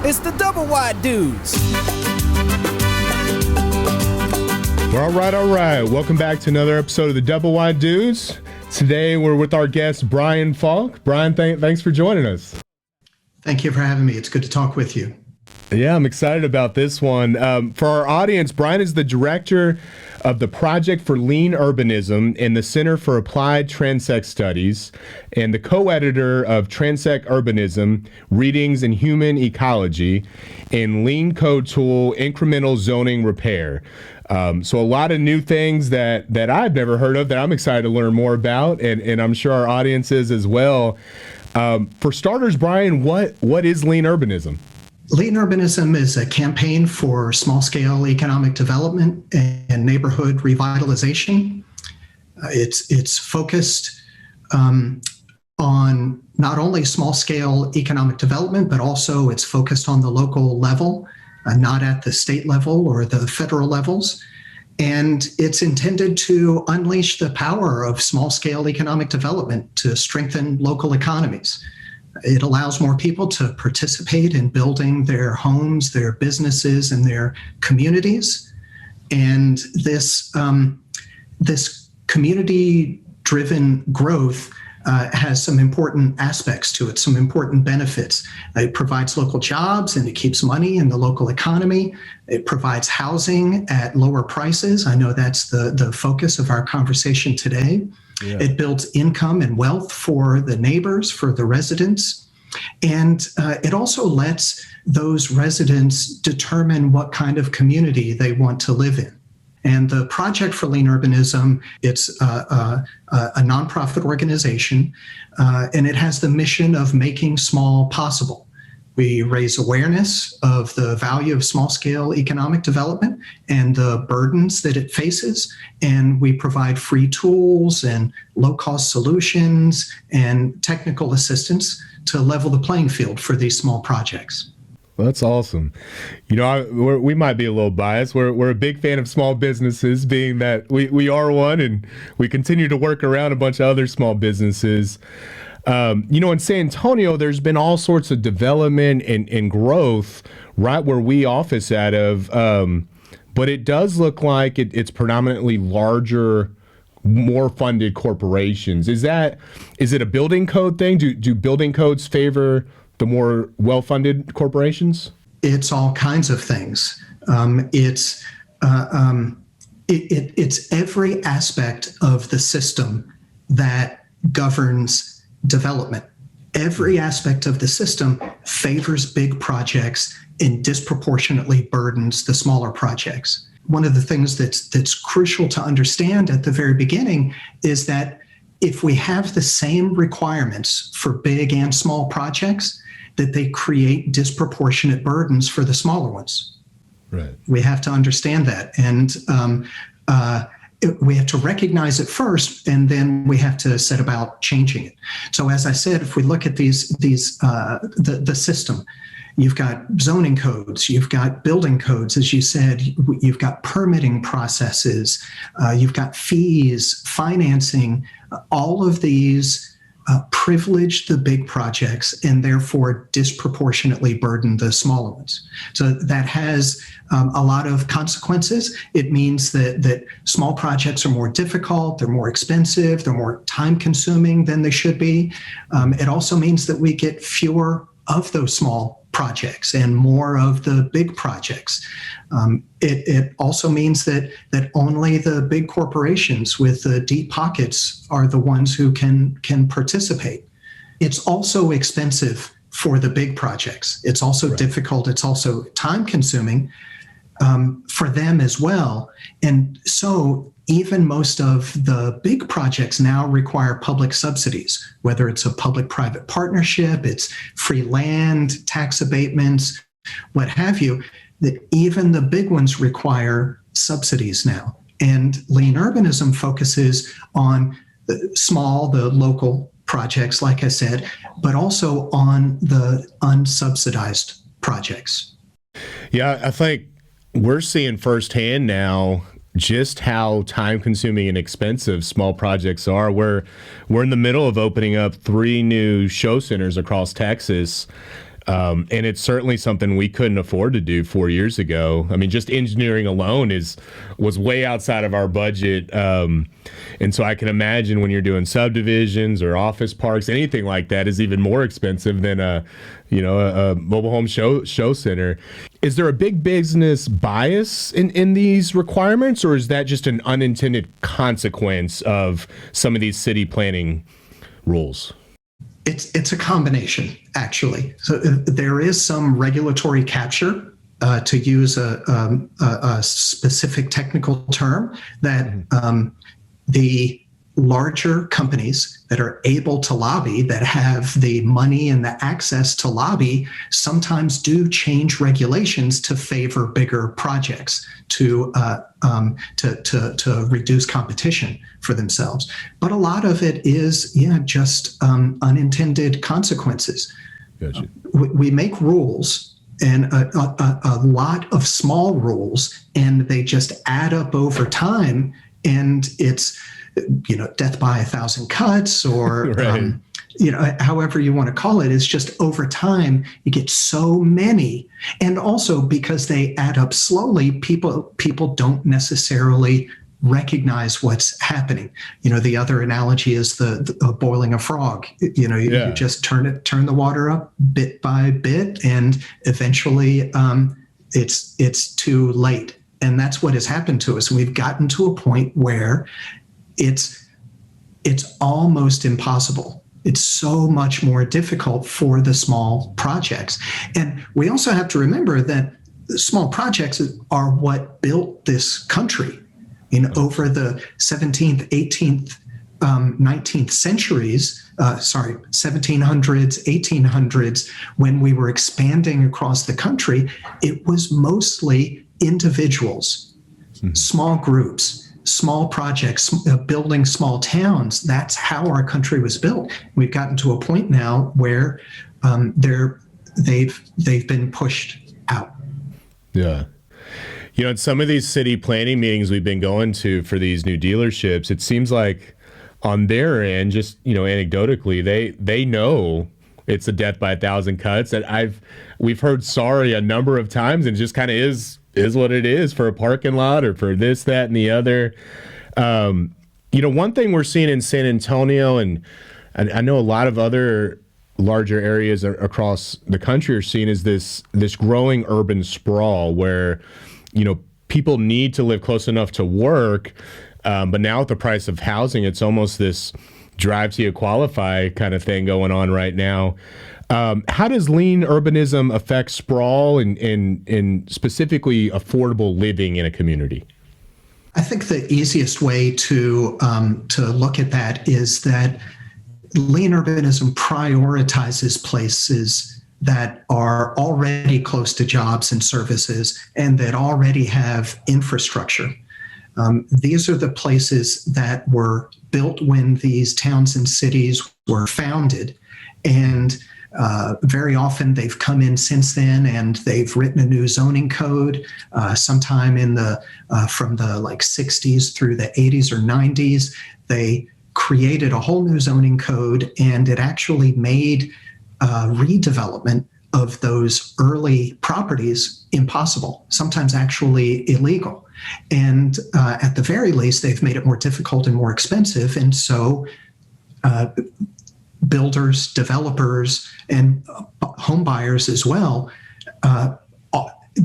It's the Doublewide dudes. Well, all right. Welcome back to another episode of the Doublewide dudes. Today we're with our guest, Brian Falk. Brian, thanks for joining us. Thank you for having me. It's good to talk with you. Yeah, I'm excited about this one. For our audience, Brian is the director of the Project for Lean Urbanism and the Center for Applied Transect Studies, and the co-editor of Transect Urbanism, Readings in Human Ecology, and Lean Code Tool, Incremental Zoning Repair. So a lot of new things that I've never heard of that I'm excited to learn more about, and I'm sure our audience is as well. For starters, Brian, what is Lean Urbanism? Lean Urbanism is a campaign for small-scale economic development and neighborhood revitalization. It's focused on not only small-scale economic development, but also it's focused on the local level, not at the state level or the federal levels. And it's intended to unleash the power of small-scale economic development to strengthen local economies. It allows more people to participate in building their homes, their businesses, and their communities. And this community-driven growth has some important aspects to it, some important benefits. It provides local jobs and it keeps money in the local economy. It provides housing at lower prices. I know that's the focus of our conversation today. Yeah. It builds income and wealth for the neighbors, for the residents. And it also lets those residents determine what kind of community they want to live in. And the Project for Lean Urbanism, it's a nonprofit organization, and it has the mission of making small possible. We raise awareness of the value of small-scale economic development and the burdens that it faces, and we provide free tools and low-cost solutions and technical assistance to level the playing field for these small projects. Well, that's awesome. You know, we might be a little biased. We're a big fan of small businesses, being that we are one, and we continue to work around a bunch of other small businesses. You know, in San Antonio, there's been all sorts of development and growth right where we office out of, but it does look like it's predominantly larger, more funded corporations. Is it a building code thing? Do building codes favor the more well-funded corporations? It's all kinds of things. It's every aspect of the system that governs development. Every aspect of the system favors big projects and disproportionately burdens the smaller projects. One of the things that's crucial to understand at the very beginning is that if we have the same requirements for big and small projects, that they create disproportionate burdens for the smaller ones. Right. We have to understand that. And we have to recognize it first, and then we have to set about changing it. So as I said, if we look at the system, you've got zoning codes, you've got building codes, as you said, you've got permitting processes, you've got fees, financing, all of these privilege the big projects and therefore disproportionately burden the smaller ones. So that has a lot of consequences. It means that small projects are more difficult, they're more expensive, they're more time consuming than they should be. It also means that we get fewer of those small projects and more of the big projects. It also means that only the big corporations with the deep pockets are the ones who can participate. It's also expensive for the big projects. It's also difficult. It's also time consuming for them as well. And so even most of the big projects now require public subsidies, whether it's a public-private partnership, it's free land, tax abatements, what have you, that even the big ones require subsidies now. And Lean Urbanism focuses on the local projects, like I said, but also on the unsubsidized projects. Yeah, I think we're seeing firsthand now just how time-consuming and expensive small projects are. We're in the middle of opening up 3 new show centers across Texas. And it's certainly something we couldn't afford to do 4 years ago. I mean, just engineering alone was way outside of our budget. And so I can imagine when you're doing subdivisions or office parks, anything like that is even more expensive than a mobile home show center. Is there a big business bias in these requirements, or is that just an unintended consequence of some of these city planning rules? It's a combination, actually. So there is some regulatory capture, to use a specific technical term, that the larger companies that are able to lobby, that have the money and the access to lobby, sometimes do change regulations to favor bigger projects, to reduce competition for themselves. But a lot of it is, just unintended consequences. Gotcha. We make rules, and a lot of small rules, and they just add up over time, and it's death by 1,000 cuts, or right. However you want to call it. It's just over time you get so many, and also because they add up slowly, people don't necessarily recognize what's happening. The other analogy is the boiling a frog. You just turn the water up bit by bit, and eventually it's too late. And that's what has happened to us. We've gotten to a point where it's almost impossible. It's so much more difficult for the small projects. And we also have to remember that the small projects are what built this country. Over the 17th, 18th, 19th centuries, 1700s, 1800s, when we were expanding across the country, it was mostly individuals, small groups, small projects, building small towns. That's how our country was built. We've gotten to a point now where they've been pushed out. Yeah. In some of these city planning meetings we've been going to for these new dealerships, it seems like on their end, just anecdotally, they know it's a death by 1,000 cuts. And we've heard sorry a number of times, and just kind of is what it is for a parking lot or for this, that, and the other. One thing we're seeing in San Antonio, and I know a lot of other larger areas across the country are seeing, is this growing urban sprawl where, people need to live close enough to work. But now with the price of housing, it's almost this drive till you qualify kind of thing going on right now. How does lean urbanism affect sprawl and specifically affordable living in a community? I think the easiest way to look at that is that lean urbanism prioritizes places that are already close to jobs and services and that already have infrastructure. These are the places that were built when these towns and cities were founded. And very often they've come in since then, and they've written a new zoning code sometime from the 60s through the 80s or 90s. They created a whole new zoning code, and it actually made redevelopment of those early properties impossible, sometimes actually illegal. And at the very least, they've made it more difficult and more expensive. And so builders, developers, and home buyers as well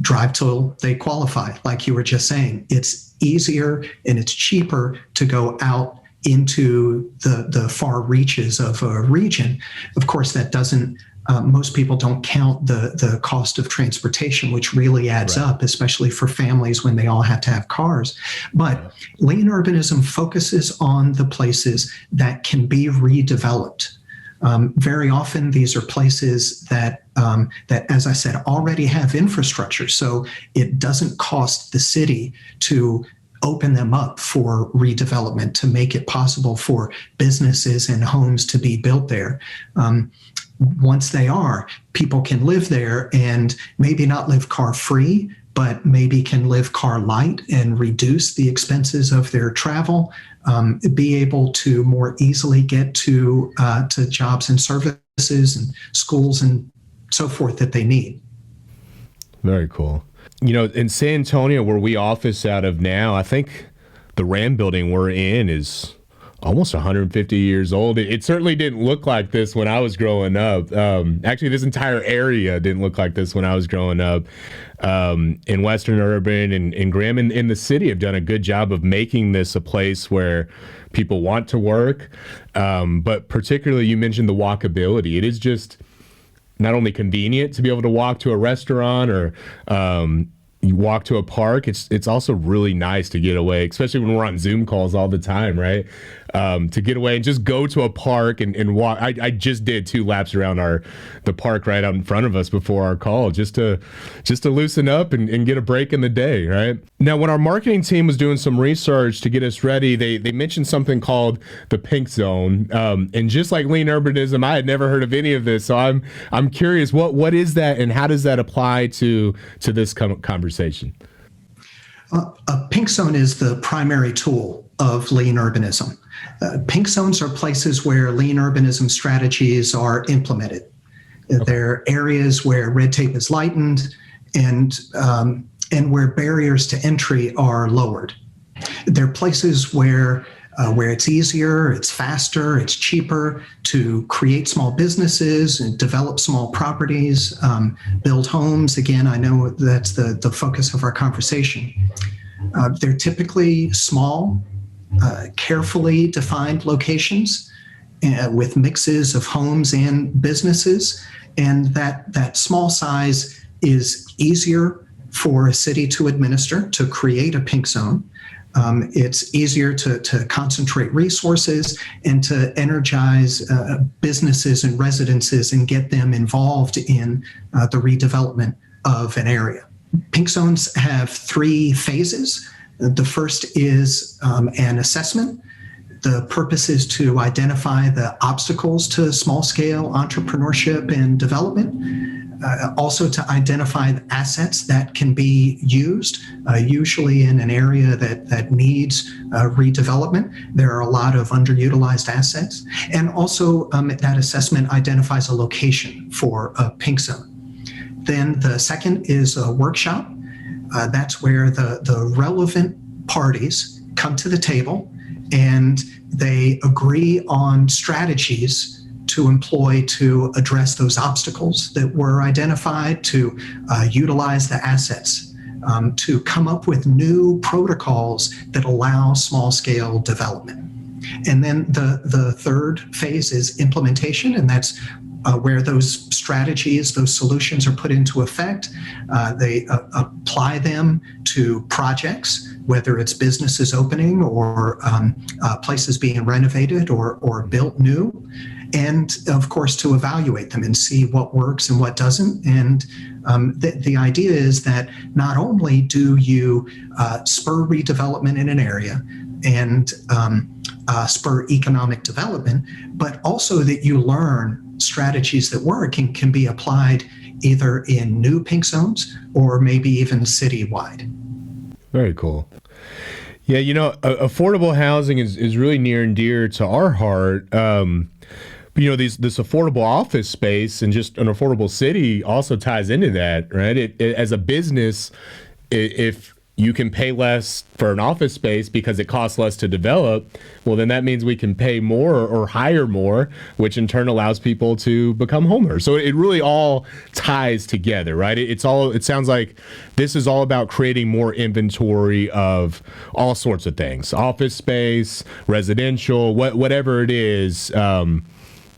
drive till they qualify. Like you were just saying, it's easier and it's cheaper to go out into the far reaches of a region. Of course, that doesn't, most people don't count the cost of transportation, which really adds up, especially for families when they all have to have cars. But lean urbanism focuses on the places that can be redeveloped. Very often, these are places that, as I said, already have infrastructure. So it doesn't cost the city to open them up for redevelopment, to make it possible for businesses and homes to be built there. Once they are, people can live there and maybe not live car free, but maybe can live car light and reduce the expenses of their travel, be able to more easily get to jobs and services and schools and so forth that they need. Very cool. In San Antonio, where we office out of now, I think the RAM building we're in is almost 150 years old. It certainly didn't look like this when I was growing up. Actually, this entire area didn't look like this when I was growing up. In Western Urban and Graham in the city have done a good job of making this a place where people want to work. But particularly, you mentioned the walkability. It is just not only convenient to be able to walk to a restaurant or you walk to a park. It's also really nice to get away, especially when we're on Zoom calls all the time, right? To get away and just go to a park and walk. I just did 2 laps around the park right out in front of us before our call, just to loosen up and get a break in the day, right? Now, when our marketing team was doing some research to get us ready, they mentioned something called the pink zone. And just like Lean Urbanism, I had never heard of any of this. So I'm curious, what is that and how does that apply to this conversation? A pink zone is the primary tool of Lean Urbanism. Pink zones are places where Lean Urbanism strategies are implemented. Okay. They're areas where red tape is lightened and where barriers to entry are lowered. They're places where it's easier, it's faster, it's cheaper to create small businesses and develop small properties, build homes. Again, I know that's the focus of our conversation. They're typically small, carefully defined locations with mixes of homes and businesses. And that small size is easier for a city to administer, to create a pink zone. It's easier to concentrate resources and to energize businesses and residences and get them involved in the redevelopment of an area. Pink zones have 3 phases. The first is an assessment. The purpose is to identify the obstacles to small-scale entrepreneurship and development. Also to identify the assets that can be used, usually in an area that needs redevelopment. There are a lot of underutilized assets. And also that assessment identifies a location for a pink zone. Then the second is a workshop. That's where the relevant parties come to the table and they agree on strategies to employ to address those obstacles that were identified, to utilize the assets, to come up with new protocols that allow small-scale development. And then the third phase is implementation, and that's where those strategies, those solutions are put into effect. They apply them to projects, whether it's businesses opening or places being renovated or built new. And of course, to evaluate them and see what works and what doesn't. And the idea is that not only do you spur redevelopment in an area and spur economic development, but also that you learn strategies that work and can be applied either in new pink zones or maybe even citywide. Very cool. Yeah, affordable housing is really near and dear to our heart. This affordable office space and just an affordable city also ties into that, right? As a business, if you can pay less for an office space because it costs less to develop, well, then that means we can pay more or hire more, which in turn allows people to become homeowners. So it really all ties together, right? It sounds like this is all about creating more inventory of all sorts of things, office space, residential, whatever it is.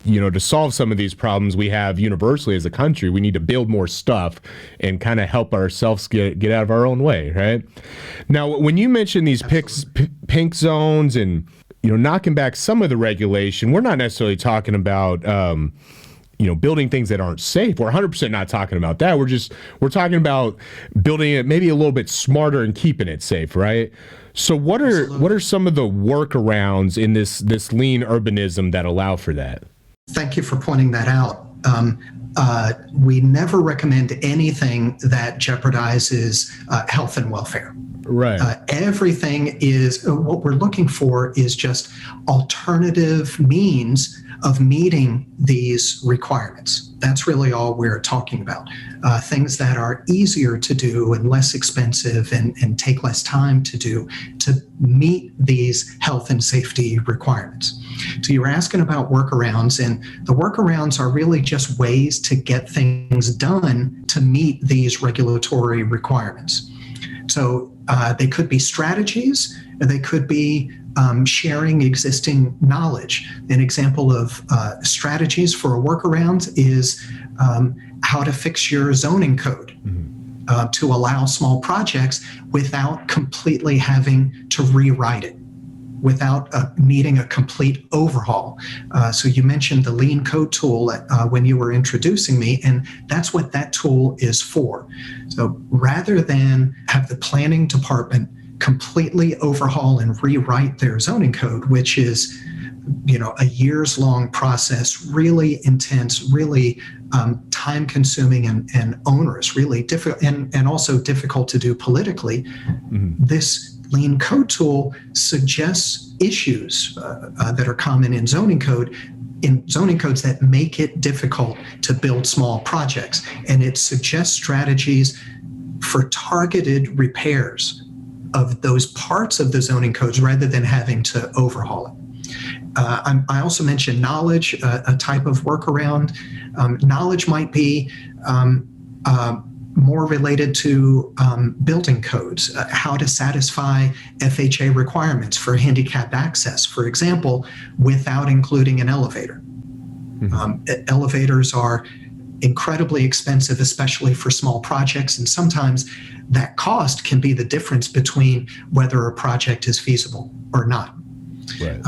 To solve some of these problems we have universally as a country, we need to build more stuff and kind of help ourselves get out of our own way, right? Now, when you mention these pink zones and, knocking back some of the regulation, we're not necessarily talking about, building things that aren't safe. We're 100% not talking about that. We're talking about building it maybe a little bit smarter and keeping it safe, right? So what are some of the workarounds in this lean urbanism that allow for that? Thank you for pointing that out. We never recommend anything that jeopardizes health and welfare. Right. Everything is, what we're looking for is just alternative means of meeting these requirements. That's really all we're talking about. Things that are easier to do and less expensive and take less time to do to meet these health and safety requirements. So you were asking about workarounds, and the workarounds are really just ways to get things done to meet these regulatory requirements. So they could be strategies, they could be sharing existing knowledge. An example of strategies for a workaround is how to fix your zoning code to allow small projects without completely having to rewrite it, without needing a complete overhaul. So you mentioned the Lean Code tool when you were introducing me, and that's what that tool is for. So rather than have the planning department completely overhaul and rewrite their zoning code, which is, a years-long process, really intense, really time-consuming and onerous, really difficult, and also difficult to do politically. This Lean Code tool suggests issues that are common in zoning codes that make it difficult to build small projects. And it suggests strategies for targeted repairs of those parts of the zoning codes rather than having to overhaul it. I also mentioned knowledge, a type of workaround. Knowledge might be more related to building codes, how to satisfy FHA requirements for handicap access, for example, without including an elevator. Elevators are incredibly expensive, especially for small projects, and sometimes that cost can be the difference between whether a project is feasible or not. Right.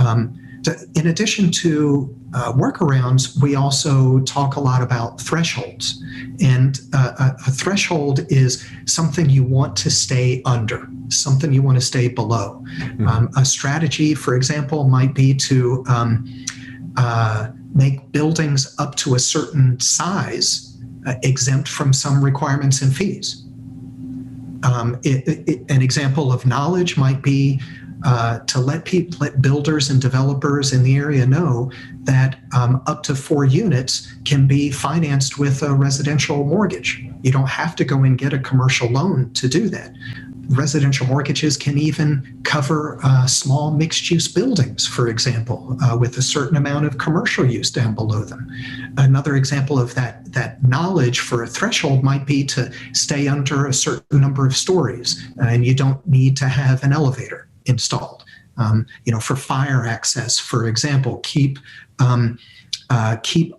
In addition to workarounds, we also talk a lot about thresholds. And a threshold is something you want to stay under, something you want to stay below. A strategy, for example, might be to make buildings up to a certain size exempt from some requirements and fees. An example of knowledge might be to let builders and developers in the area know that up to 4 units can be financed with a residential mortgage. You don't have to go and get a commercial loan to do that. Residential mortgages can even cover small mixed-use buildings, for example, with a certain amount of commercial use down below them. Another example of that knowledge for a threshold might be to stay under a certain number of stories, and you don't need to have an elevator installed. For fire access, for example, keep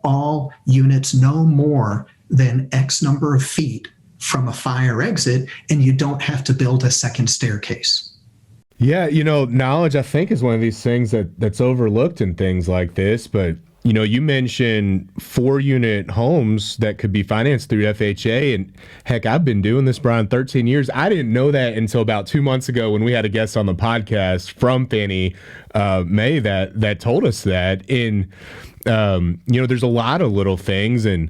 all units no more than X number of feet from a fire exit, and you don't have to build a second staircase. Yeah, knowledge, I think, is one of these things that's overlooked in things like this. But, you mentioned 4-unit homes that could be financed through FHA. And heck, I've been doing this, Brian, 13 years. I didn't know that until about 2 months ago when we had a guest on the podcast from Fannie Mae that told us that. And, there's a lot of little things, and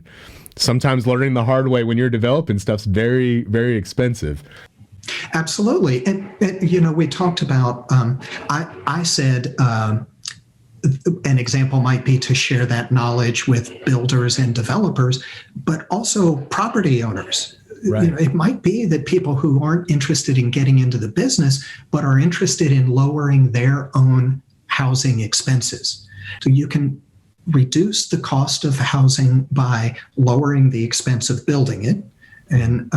sometimes learning the hard way when you're developing stuff's very, very expensive. Absolutely. And we talked about, I said, an example might be to share that knowledge with builders and developers, but also property owners. Right. It might be that people who aren't interested in getting into the business, but are interested in lowering their own housing expenses. So you can reduce the cost of housing by lowering the expense of building it. And,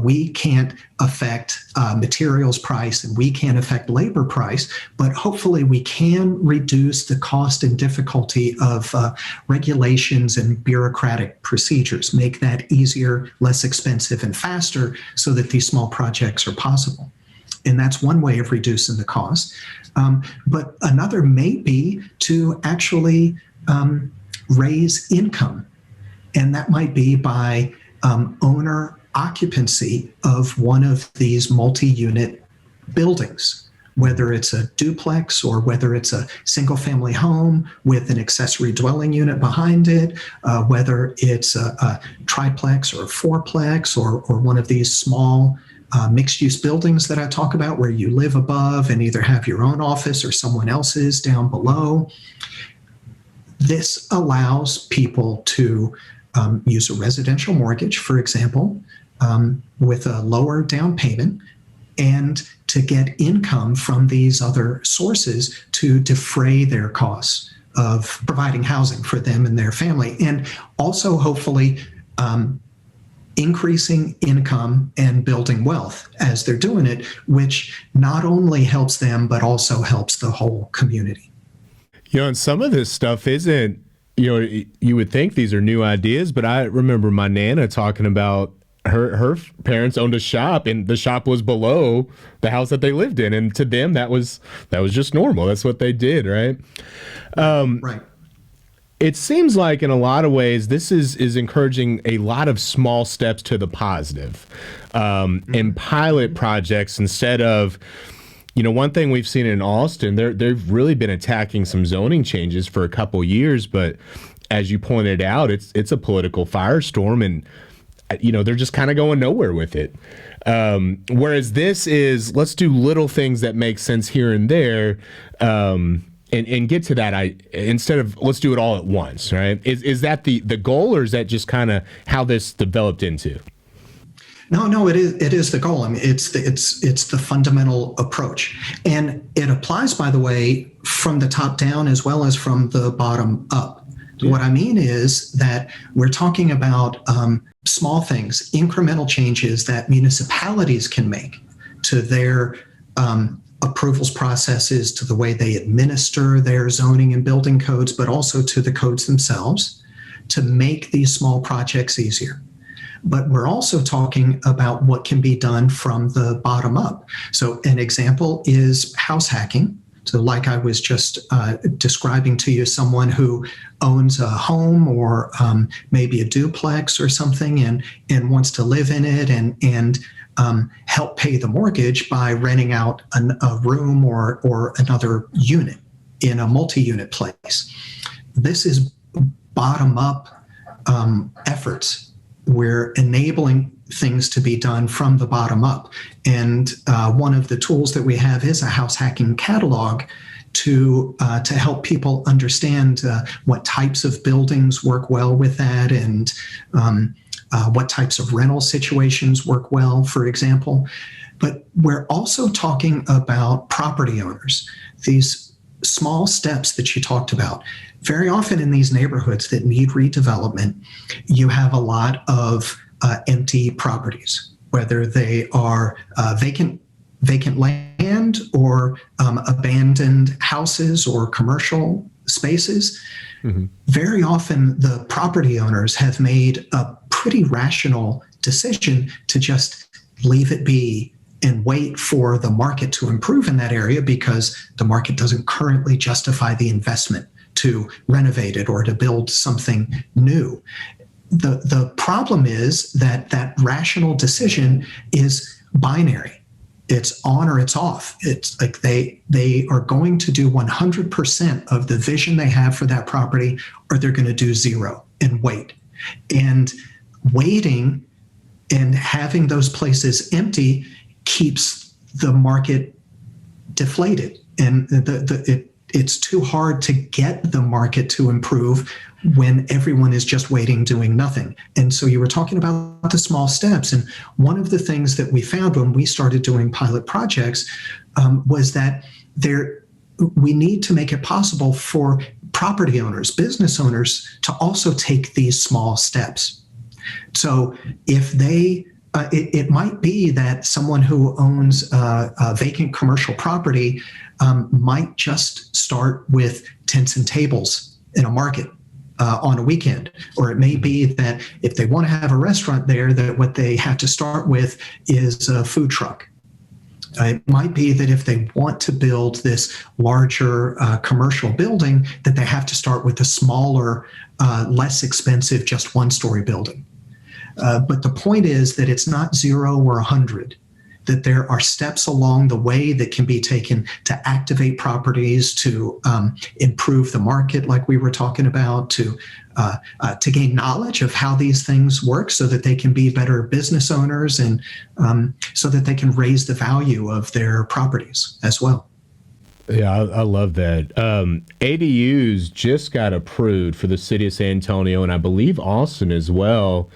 we can't affect materials price, and we can't affect labor price, but hopefully we can reduce the cost and difficulty of regulations and bureaucratic procedures, make that easier, less expensive, and faster so that these small projects are possible. And that's one way of reducing the cost. But another may be to actually raise income. And that might be by owner occupancy of one of these multi-unit buildings, whether it's a duplex or whether it's a single-family home with an accessory dwelling unit behind it, whether it's a triplex or a fourplex or one of these small mixed-use buildings that I talk about where you live above and either have your own office or someone else's down below. This allows people to use a residential mortgage, for example, with a lower down payment, and to get income from these other sources to defray their costs of providing housing for them and their family, and also hopefully increasing income and building wealth as they're doing it, which not only helps them, but also helps the whole community. And some of this stuff isn't, you would think these are new ideas, but I remember my Nana talking about her parents owned a shop, and the shop was below the house that they lived in. And to them, that was just normal. That's what they did. Right. Right. It seems like in a lot of ways, this is encouraging a lot of small steps to the positive, and pilot projects instead of, one thing we've seen in Austin, they've really been attacking some zoning changes for a couple years, but as you pointed out, it's a political firestorm, and they're just kind of going nowhere with it. Whereas this is, let's do little things that make sense here and there, and get to that. Instead of let's do it all at once, right? Is that the goal, or is that just kind of how this developed into? No, it is the goal. I mean, it's the fundamental approach, and it applies, by the way, from the top down as well as from the bottom up. Yeah. What I mean is that we're talking about small things, incremental changes that municipalities can make to their approvals processes, to the way they administer their zoning and building codes, but also to the codes themselves, to make these small projects easier. But we're also talking about what can be done from the bottom up. So an example is house hacking. So like I was just describing to you, someone who owns a home or maybe a duplex or something and wants to live in it and help pay the mortgage by renting out a room or another unit in a multi-unit place. This is bottom-up efforts. We're enabling things to be done from the bottom up. And one of the tools that we have is a house hacking catalog to help people understand what types of buildings work well with that, and what types of rental situations work well, for example. But we're also talking about property owners, these small steps that you talked about. Very often in these neighborhoods that need redevelopment, you have a lot of empty properties, whether they are vacant land or abandoned houses or commercial spaces. Mm-hmm. Very often the property owners have made a pretty rational decision to just leave it be and wait for the market to improve in that area because the market doesn't currently justify the investment to renovate it or to build something new. The problem is that rational decision is binary. It's on or it's off. It's like they are going to do 100% of the vision they have for that property, or they're going to do zero and wait. And waiting and having those places empty keeps the market deflated. And it's too hard to get the market to improve when everyone is just waiting, doing nothing. And so you were talking about the small steps. And one of the things that we found when we started doing pilot projects was that we need to make it possible for property owners, business owners, to also take these small steps. So if they it might be that someone who owns a vacant commercial property might just start with tents and tables in a market on a weekend. Or it may be that if they want to have a restaurant there, that what they have to start with is a food truck. It might be that if they want to build this larger commercial building, that they have to start with a smaller, less expensive, just one-story building. But the point is that it's not 0 or 100, that there are steps along the way that can be taken to activate properties, to improve the market like we were talking about, to gain knowledge of how these things work so that they can be better business owners and so that they can raise the value of their properties as well. Yeah, I love that. ADUs just got approved for the city of San Antonio, and I believe Austin as well.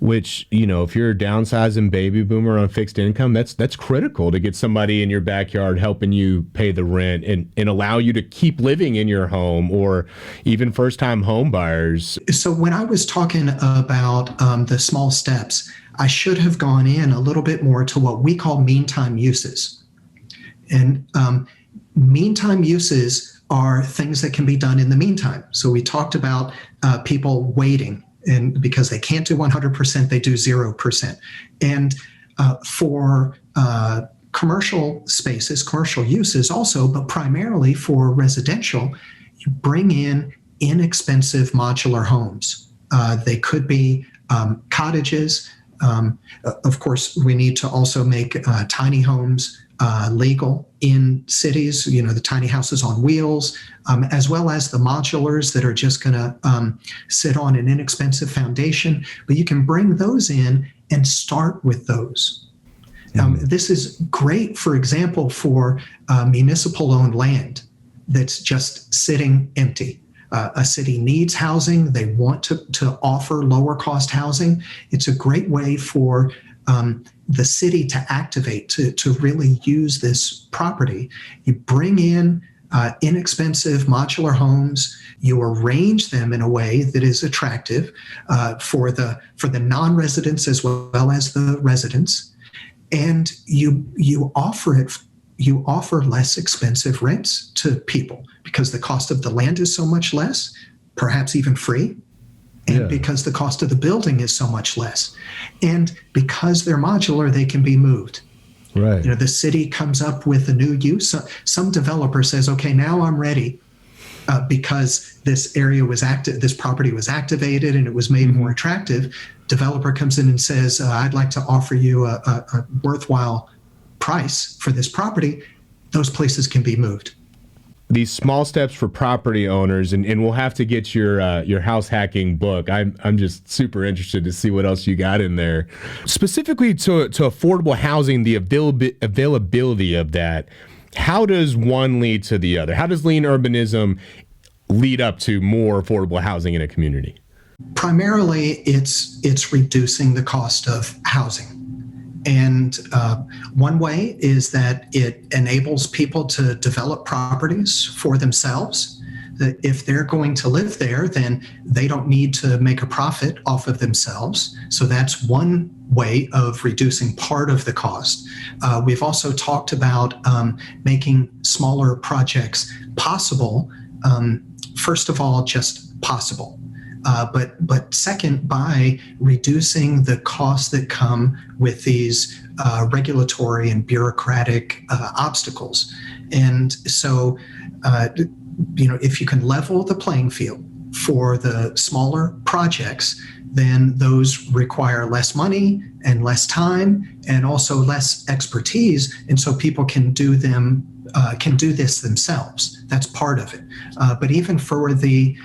Which, if you're a downsizing baby boomer on fixed income, that's critical to get somebody in your backyard helping you pay the rent and allow you to keep living in your home, or even first-time home buyers. So when I was talking about the small steps, I should have gone in a little bit more to what we call meantime uses. And meantime uses are things that can be done in the meantime. So we talked about people waiting, and because they can't do 100%, they do 0%. And for commercial spaces, commercial uses also, but primarily for residential, you bring in inexpensive modular homes. They could be cottages. Of course, we need to also make tiny homes legal in cities, the tiny houses on wheels, as well as the modulars that are just going to sit on an inexpensive foundation. But you can bring those in and start with those. This is great, for example, for municipal-owned land that's just sitting empty. A city needs housing. They want to offer lower-cost housing. It's a great way for the city to activate, to really use this property. You bring in inexpensive modular homes. You arrange them in a way that is attractive for the non-residents as well as the residents, and you offer less expensive rents to people because the cost of the land is so much less, perhaps even free. And because the cost of the building is so much less. And because they're modular, they can be moved. Right. The city comes up with a new use. Some developer says, okay, now I'm ready because this area was this property was activated and it was made more attractive. Developer comes in and says, I'd like to offer you a worthwhile price for this property. Those places can be moved. These small steps for property owners, and we'll have to get your house hacking book. I'm just super interested to see what else you got in there. Specifically to affordable housing, the availability of that, how does one lead to the other? How does lean urbanism lead up to more affordable housing in a community? Primarily, it's reducing the cost of housing. And one way is that it enables people to develop properties for themselves. That if they're going to live there, then they don't need to make a profit off of themselves. So that's one way of reducing part of the cost. We've also talked about making smaller projects possible. First of all, just possible. But second, by reducing the costs that come with these regulatory and bureaucratic obstacles. And so, if you can level the playing field for the smaller projects, then those require less money and less time and also less expertise. And so people can do this themselves. That's part of it. But even for the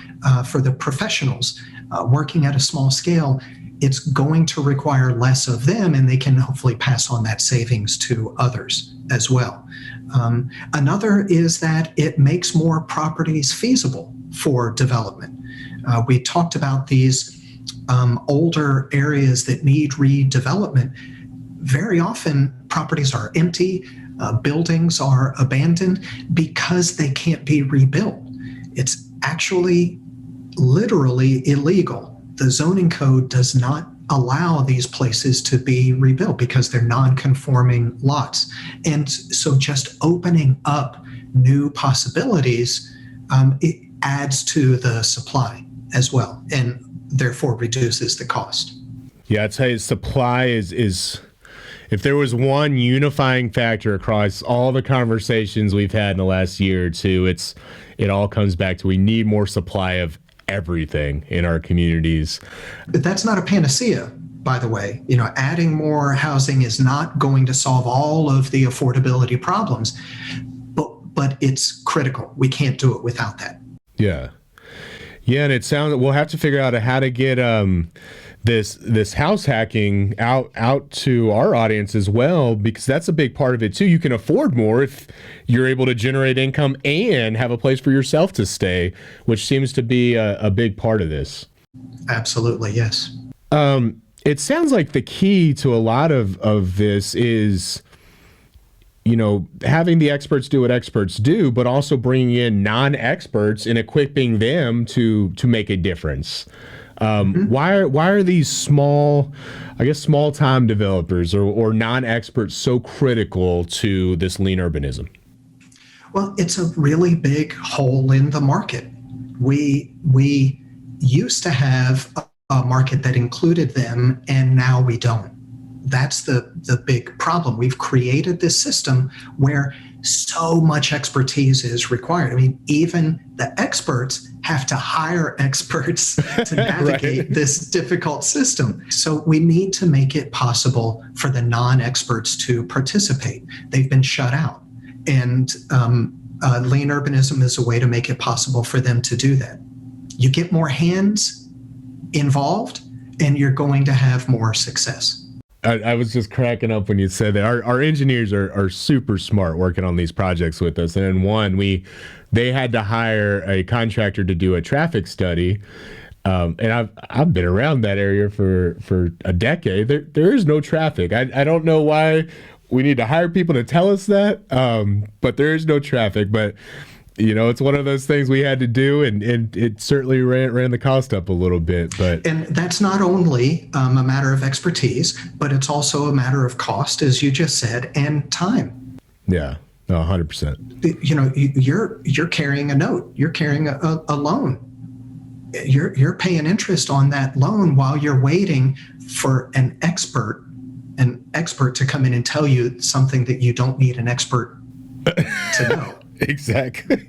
professionals working at a small scale, it's going to require less of them, and they can hopefully pass on that savings to others as well. Another is that it makes more properties feasible for development. We talked about these older areas that need redevelopment. Very often properties are empty, buildings are abandoned because they can't be rebuilt. It's actually literally illegal. The zoning code does not allow these places to be rebuilt because they're non-conforming lots. And so just opening up new possibilities, it adds to the supply as well, and therefore reduces the cost. Yeah, I'd say supply is if there was one unifying factor across all the conversations we've had in the last year or two, it all comes back to we need more supply of everything in our communities. But that's not a panacea, by the way. Adding more housing is not going to solve all of the affordability problems, but it's critical. We can't do it without that. Yeah. Yeah, and it sounds we'll have to figure out how to get this house hacking out to our audience as well, because that's a big part of it too. You can afford more if you're able to generate income and have a place for yourself to stay, which seems to be a big part of this. Absolutely, yes. It sounds like the key to a lot of this is, having the experts do what experts do, but also bringing in non-experts and equipping them to make a difference. Why are these small time developers or non-experts so critical to this lean urbanism? Well, it's a really big hole in the market. We used to have a market that included them, and now we don't. That's the big problem. We've created this system where so much expertise is required. I mean, even the experts have to hire experts to navigate this difficult system. So we need to make it possible for the non-experts to participate. They've been shut out. And lean urbanism is a way to make it possible for them to do that. You get more hands involved, and you're going to have more success. I was just cracking up when you said that. Our engineers are super smart working on these projects with us. And in they had to hire a contractor to do a traffic study. And I've been around that area for a decade. There is no traffic. I don't know why we need to hire people to tell us that, but there is no traffic. But it's one of those things we had to do, and it certainly ran the cost up a little bit. And that's not only a matter of expertise, but it's also a matter of cost, as you just said, and time. Yeah, no, 100%. You're carrying a note. You're carrying a loan. You're paying interest on that loan while you're waiting for an expert to come in and tell you something that you don't need an expert to know. Exactly.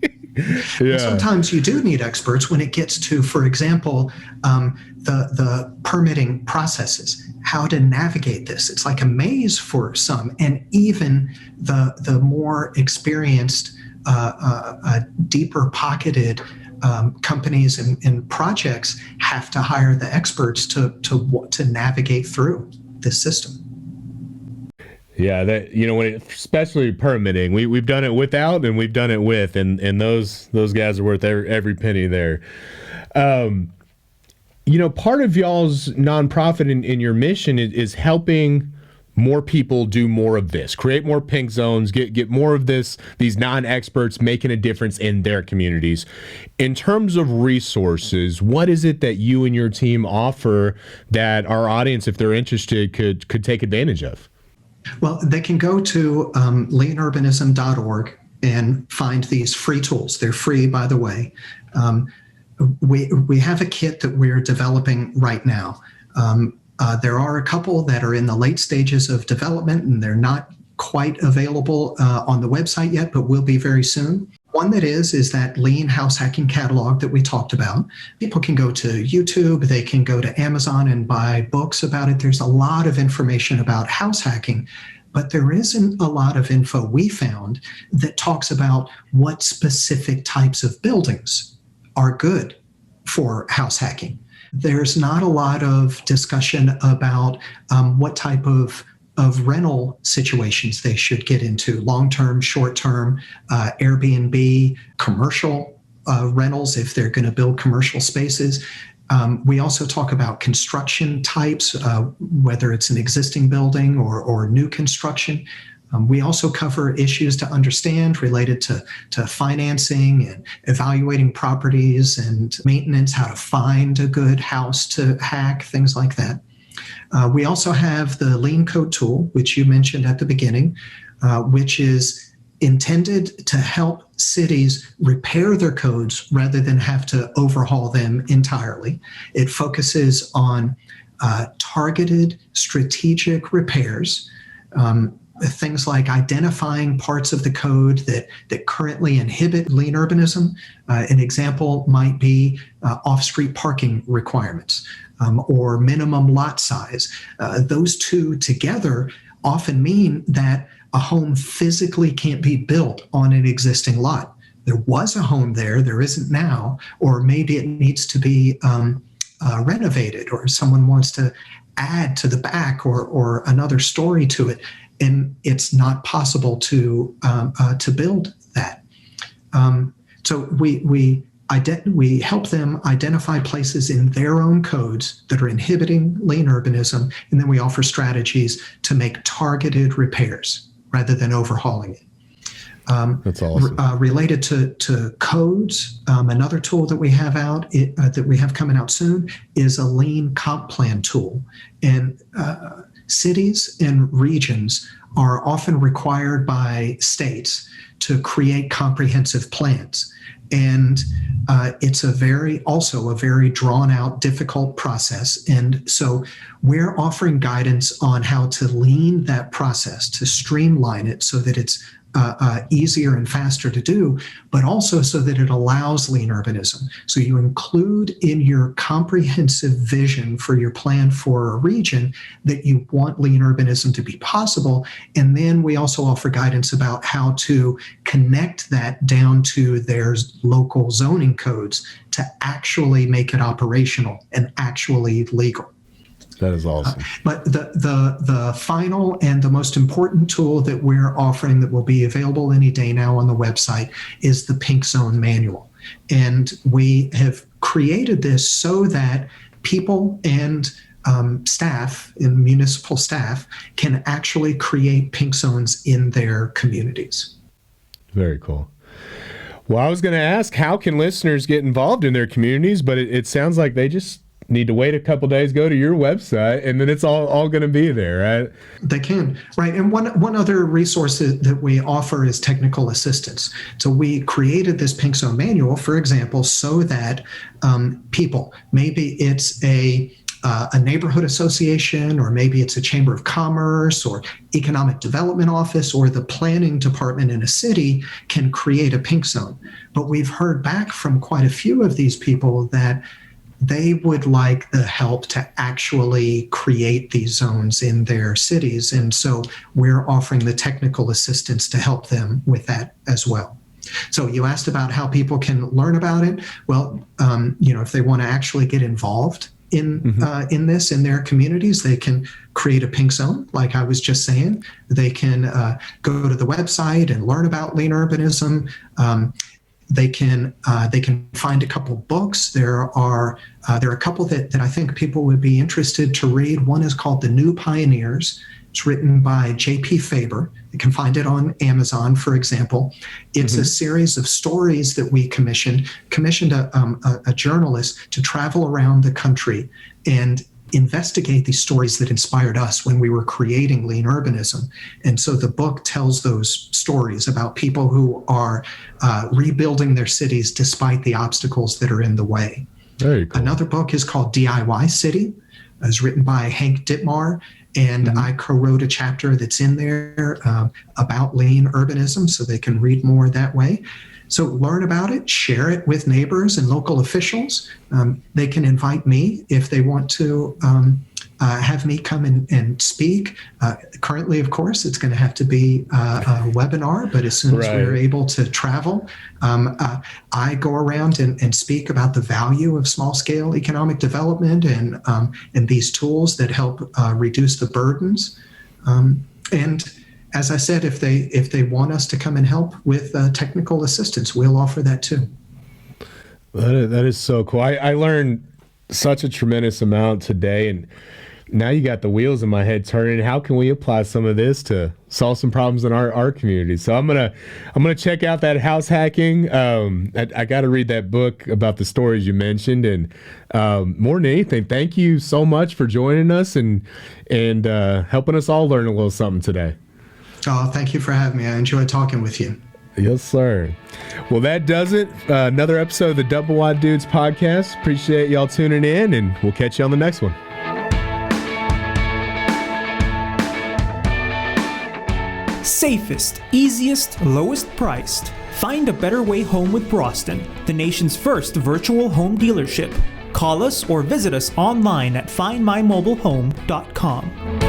Yeah. Sometimes you do need experts when it gets to, for example, the permitting processes, how to navigate this. It's like a maze for some, and even the more experienced, deeper pocketed companies and projects have to hire the experts to navigate through this system. Yeah, that especially permitting, we've done it without and we've done it with, and those guys are worth every penny there. Part of y'all's nonprofit in your mission is helping more people do more of this, create more pink zones, get more of these non-experts making a difference in their communities. In terms of resources, what is it that you and your team offer that our audience, if they're interested, could take advantage of? Well, they can go to leanurbanism.org and find these free tools. They're free, by the way. We have a kit that we're developing right now. There are a couple that are in the late stages of development, and they're not quite available on the website yet, but will be very soon. One that is that lean house hacking catalog that we talked about. People can go to YouTube, they can go to Amazon and buy books about it. There's a lot of information about house hacking, but there isn't a lot of info we found that talks about what specific types of buildings are good for house hacking. There's not a lot of discussion about what type of rental situations they should get into, long-term, short-term, Airbnb, commercial rentals if they're going to build commercial spaces. We also talk about construction types, whether it's an existing building or new construction. We also cover issues to understand related to financing and evaluating properties and maintenance, how to find a good house to hack, things like that. We also have the Lean Code tool, which you mentioned at the beginning, which is intended to help cities repair their codes rather than have to overhaul them entirely. It focuses on targeted strategic repairs, things like identifying parts of the code that currently inhibit lean urbanism. An example might be off-street parking requirements or minimum lot size. Those two together often mean that a home physically can't be built on an existing lot. There was a home there isn't now, or maybe it needs to be renovated, or someone wants to add to the back or another story to it, and it's not possible to build that. So we help them identify places in their own codes that are inhibiting lean urbanism, and then we offer strategies to make targeted repairs rather than overhauling it. That's awesome. Related to codes, another tool that we have that we have coming out soon is a lean comp plan tool. And cities and regions are often required by states to create comprehensive plans. And it's also a very drawn out, difficult process. And so we're offering guidance on how to lean that process, to streamline it so that it's easier and faster to do, but also so that it allows lean urbanism. So you include in your comprehensive vision for your plan for a region that you want lean urbanism to be possible. And then we also offer guidance about how to connect that down to their local zoning codes to actually make it operational and actually legal. That is awesome. But the final and the most important tool that we're offering that will be available any day now on the website is the Pink Zone Manual. And we have created this so that people and staff, and municipal staff, can actually create pink zones in their communities. Very cool. Well, I was going to ask, how can listeners get involved in their communities? But it sounds like they just need to wait a couple days, go to your website, and then it's all going to be there, right? They can, right? And one other resource that we offer is technical assistance. So we created this Pink Zone Manual, for example, so that people, maybe it's a neighborhood association, or maybe it's a chamber of commerce or economic development office or the planning department in a city, can create a pink zone. But we've heard back from quite a few of these people that they would like the help to actually create these zones in their cities. And so we're offering the technical assistance to help them with that as well. So you asked about how people can learn about it. Well, if they want to actually get involved in this in their communities, they can create a pink zone, like I was just saying. They can go to the website and learn about lean urbanism. They can find a couple books. There are a couple that I think people would be interested to read. One is called The New Pioneers. It's written by J.P. Faber. You can find it on Amazon, for example. It's a series of stories that we commissioned a journalist to travel around the country and investigate these stories that inspired us when we were creating lean urbanism. And so the book tells those stories about people who are rebuilding their cities despite the obstacles that are in the way. Very cool. Another book is called DIY City. It's written by Hank Dittmar, and I co-wrote a chapter that's in there about lean urbanism, so they can read more that way. So learn about it, share it with neighbors and local officials. They can invite me if they want to have me come and speak. Currently, of course, it's going to have to be a webinar, but as soon as we're able to travel, I go around and speak about the value of small-scale economic development and these tools that help reduce the burdens. And as I said, if they want us to come and help with technical assistance, we'll offer that too. That is so cool. I learned such a tremendous amount today, and now you got the wheels in my head turning. How can we apply some of this to solve some problems in our community? So I'm gonna check out that house hacking. I got to read that book about the stories you mentioned, and more than anything, thank you so much for joining us and helping us all learn a little something today. Oh, thank you for having me. I enjoyed talking with you. Yes, sir. Well, that does it. Another episode of the Doublewide Dudes podcast. Appreciate y'all tuning in, and we'll catch you on the next one. Safest, easiest, lowest priced. Find a better way home with Braustin, the nation's first virtual home dealership. Call us or visit us online at findmymobilehome.com.